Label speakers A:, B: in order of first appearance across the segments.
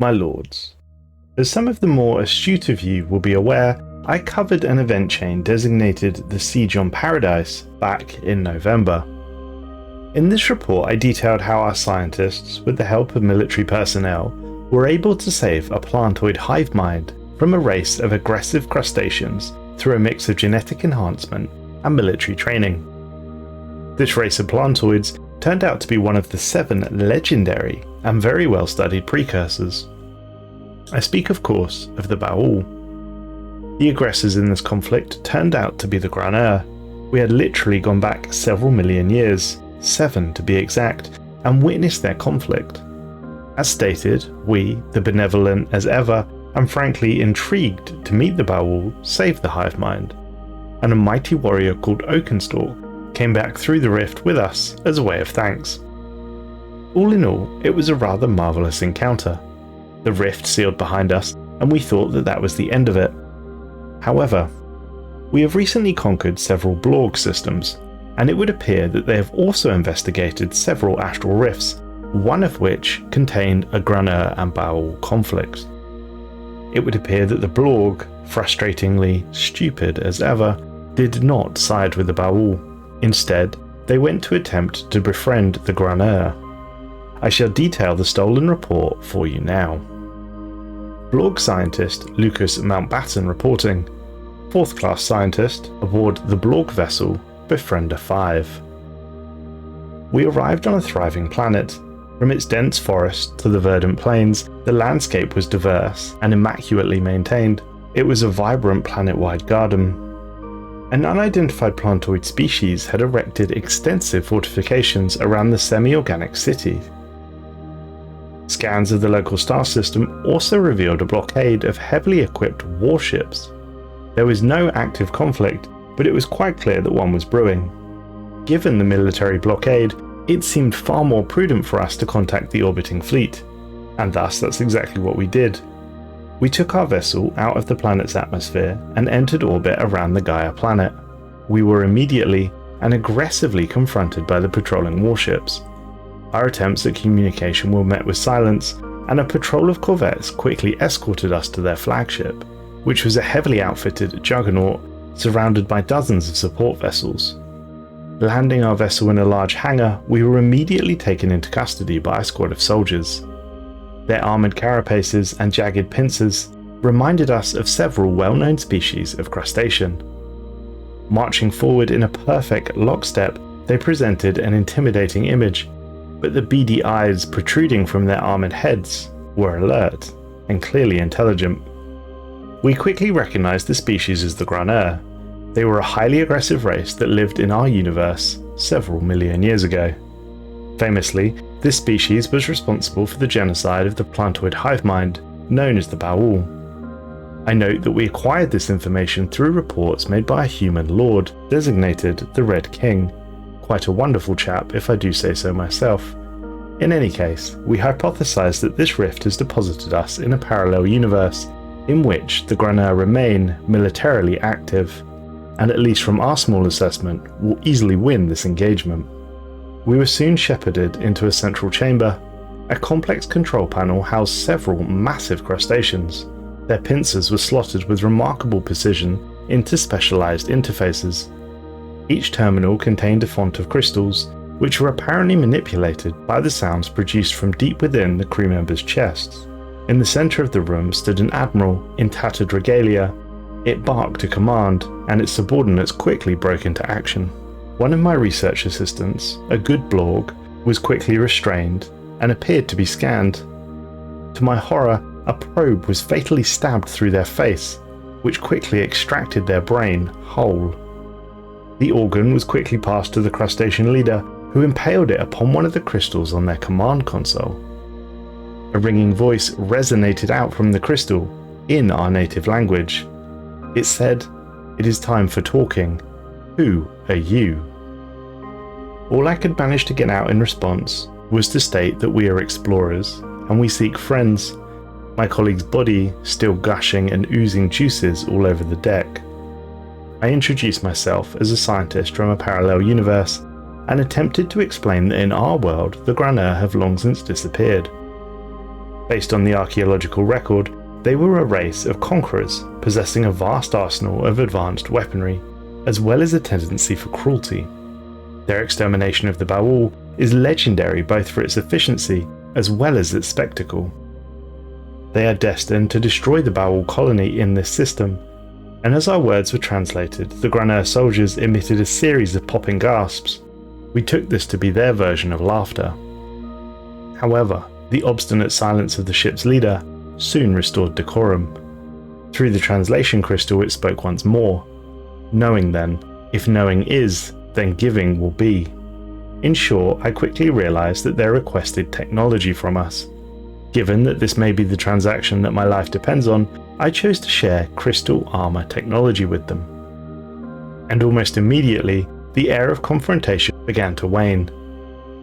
A: My lords, as some of the more astute of you will be aware, I covered an event chain designated the Siege on Paradise back in November. In this report I detailed how our scientists, with the help of military personnel, were able to save a plantoid hive mind from a race of aggressive crustaceans through a mix of genetic enhancement and military training. This race of plantoids turned out to be one of the 7 legendary and very well studied precursors. I speak of course of the Baul. The aggressors in this conflict turned out to be the Grunur. We had literally gone back several million years, 7 to be exact, and witnessed their conflict. As stated, we, the benevolent as ever, and frankly intrigued to meet the Baul, saved the hive mind, and a mighty warrior called Oakenstalk came back through the rift with us as a way of thanks. All in all, it was a rather marvellous encounter. The rift sealed behind us, and we thought that that was the end of it. However, we have recently conquered several Blorg systems, and it would appear that they have also investigated several astral rifts, one of which contained a Grunur and Baul conflict. It would appear that the Blorg, frustratingly stupid as ever, did not side with the Baul. Instead, they went to attempt to befriend the Grunur. I shall detail the stolen report for you now. Blorg scientist Lucas Mountbatten reporting. 4th class scientist aboard the Blorg vessel Befriender 5. We arrived on a thriving planet. From its dense forest to the verdant plains, the landscape was diverse and immaculately maintained. It was a vibrant planet-wide garden. An unidentified plantoid species had erected extensive fortifications around the semi-organic city. Scans of the local star system also revealed a blockade of heavily equipped warships. There was no active conflict, but it was quite clear that one was brewing. Given the military blockade, it seemed far more prudent for us to contact the orbiting fleet, and thus that's exactly what we did. We took our vessel out of the planet's atmosphere and entered orbit around the Gaia planet. We were immediately and aggressively confronted by the patrolling warships. Our attempts at communication were met with silence, and a patrol of corvettes quickly escorted us to their flagship, which was a heavily outfitted juggernaut surrounded by dozens of support vessels. Landing our vessel in a large hangar, we were immediately taken into custody by a squad of soldiers. Their armoured carapaces and jagged pincers reminded us of several well-known species of crustacean. Marching forward in a perfect lockstep, they presented an intimidating image, but the beady eyes protruding from their armoured heads were alert and clearly intelligent. We quickly recognized the species as the Grunur. They were a highly aggressive race that lived in our universe several million years ago. Famously, this species was responsible for the genocide of the plantoid hive mind, known as the Baul. I note that we acquired this information through reports made by a human lord, designated the Red King. Quite a wonderful chap, if I do say so myself. In any case, we hypothesized that this rift has deposited us in a parallel universe, in which the Grunur remain militarily active, and at least from our small assessment, will easily win this engagement. We were soon shepherded into a central chamber. A complex control panel housed several massive crustaceans. Their pincers were slotted with remarkable precision into specialized interfaces. Each terminal contained a font of crystals, which were apparently manipulated by the sounds produced from deep within the crew members' chests. In the center of the room stood an admiral in tattered regalia. It barked a command, and its subordinates quickly broke into action. One of my research assistants, a good Blorg, was quickly restrained and appeared to be scanned. To my horror, a probe was fatally stabbed through their face, which quickly extracted their brain whole. The organ was quickly passed to the crustacean leader, who impaled it upon one of the crystals on their command console. A ringing voice resonated out from the crystal, in our native language. It said, "It is time for talking. Who are you?" All I could manage to get out in response was to state that we are explorers, and we seek friends, my colleague's body still gushing and oozing juices all over the deck. I introduced myself as a scientist from a parallel universe, and attempted to explain that in our world the Grunur have long since disappeared. Based on the archaeological record, they were a race of conquerors possessing a vast arsenal of advanced weaponry, as well as a tendency for cruelty. Their extermination of the Baul is legendary both for its efficiency as well as its spectacle. They are destined to destroy the Baul colony in this system, and as our words were translated, the Grunur soldiers emitted a series of popping gasps. We took this to be their version of laughter. However, the obstinate silence of the ship's leader soon restored decorum. Through the translation crystal it spoke once more. Knowing then, if knowing is, then giving will be. In short, I quickly realised that they requested technology from us. Given that this may be the transaction that my life depends on, I chose to share crystal armour technology with them. And almost immediately, the air of confrontation began to wane.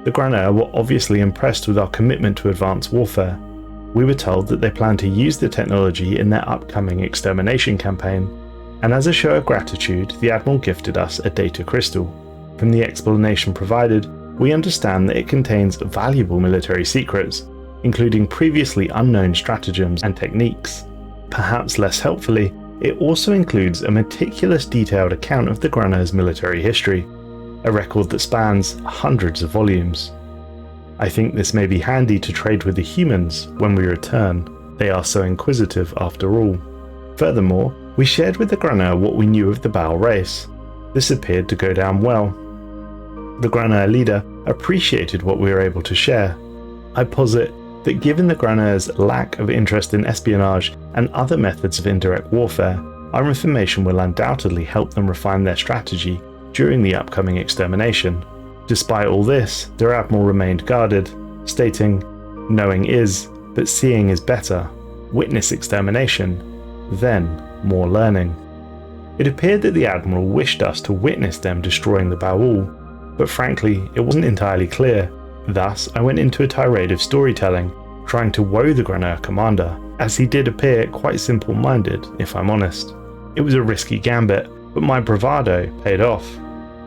A: The Grunur were obviously impressed with our commitment to advanced warfare. We were told that they plan to use the technology in their upcoming extermination campaign, and as a show of gratitude, the Admiral gifted us a data crystal. From the explanation provided, we understand that it contains valuable military secrets, including previously unknown stratagems and techniques. Perhaps less helpfully, it also includes a meticulous detailed account of the Grunur's military history, a record that spans hundreds of volumes. I think this may be handy to trade with the humans when we return. They are so inquisitive after all. Furthermore, we shared with the Grunur what we knew of the Baul race. This appeared to go down well. The Grunur leader appreciated what we were able to share. I posit that given the Grunur's lack of interest in espionage and other methods of indirect warfare, our information will undoubtedly help them refine their strategy during the upcoming extermination. Despite all this, their admiral remained guarded, stating, "Knowing is, but seeing is better. Witness extermination, then more learning." It appeared that the admiral wished us to witness them destroying the Baul, but frankly, it wasn't entirely clear. Thus, I went into a tirade of storytelling, trying to woe the Grunur commander, as he did appear quite simple-minded, if I'm honest. It was a risky gambit, but my bravado paid off.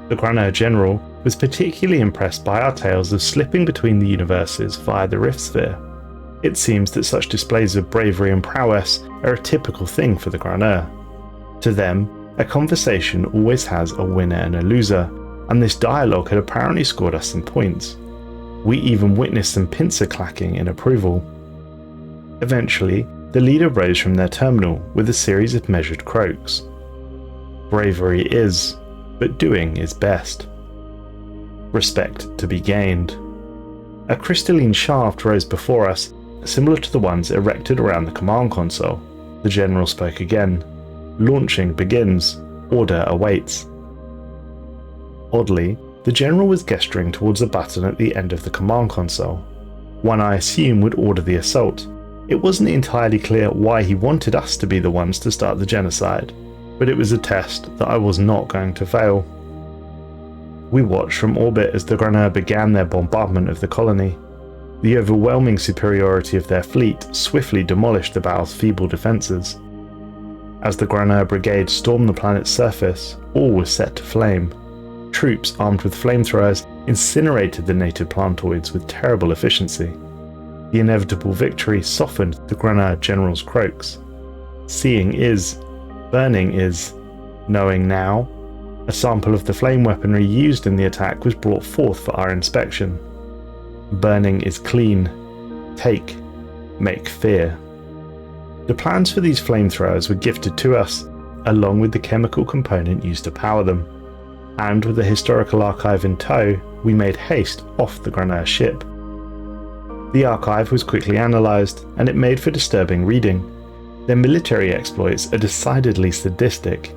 A: The Grunur general was particularly impressed by our tales of slipping between the universes via the Rift Sphere. It seems that such displays of bravery and prowess are a typical thing for the Grunur. To them, a conversation always has a winner and a loser, and this dialogue had apparently scored us some points. We even witnessed some pincer clacking in approval. Eventually, the leader rose from their terminal with a series of measured croaks. Bravery is, but doing is best. Respect to be gained. A crystalline shaft rose before us, similar to the ones erected around the command console. The general spoke again. Launching begins. Order awaits. Oddly, the general was gesturing towards a button at the end of the command console, one I assume would order the assault. It wasn't entirely clear why he wanted us to be the ones to start the genocide, but it was a test that I was not going to fail. We watched from orbit as the Grunur began their bombardment of the colony. The overwhelming superiority of their fleet swiftly demolished the Baul's feeble defences. As the Grunur brigade stormed the planet's surface, all was set to flame. Troops armed with flamethrowers incinerated the native plantoids with terrible efficiency. The inevitable victory softened the Grunur general's croaks. Seeing is, burning is, knowing now. A sample of the flame weaponry used in the attack was brought forth for our inspection. Burning is clean. Take. Make fear. The plans for these flamethrowers were gifted to us, along with the chemical component used to power them. And with the historical archive in tow, we made haste off the Grunur ship. The archive was quickly analysed, and it made for disturbing reading. Their military exploits are decidedly sadistic.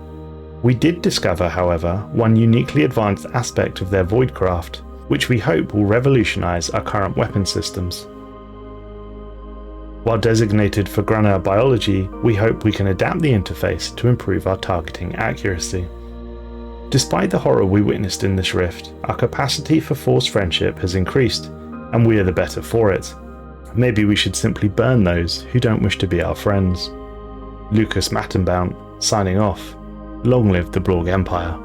A: We did discover, however, one uniquely advanced aspect of their voidcraft, which we hope will revolutionise our current weapon systems. While designated for Grunur biology, we hope we can adapt the interface to improve our targeting accuracy. Despite the horror we witnessed in this rift, our capacity for forced friendship has increased, and we are the better for it. Maybe we should simply burn those who don't wish to be our friends. Lucas Mattenbount, signing off. Long live the Blorg Empire.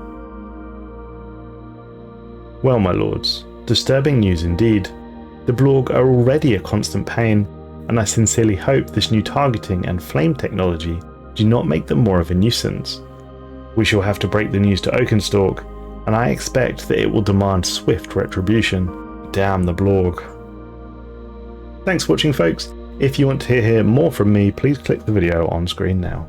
A: Well, my lords, disturbing news indeed. The Blorg are already a constant pain, and I sincerely hope this new targeting and flame technology do not make them more of a nuisance. We shall have to break the news to Oakenstalk, and I expect that it will demand swift retribution. Damn the Blorg. Thanks for watching, folks. If you want to hear more from me, please click the video on screen now.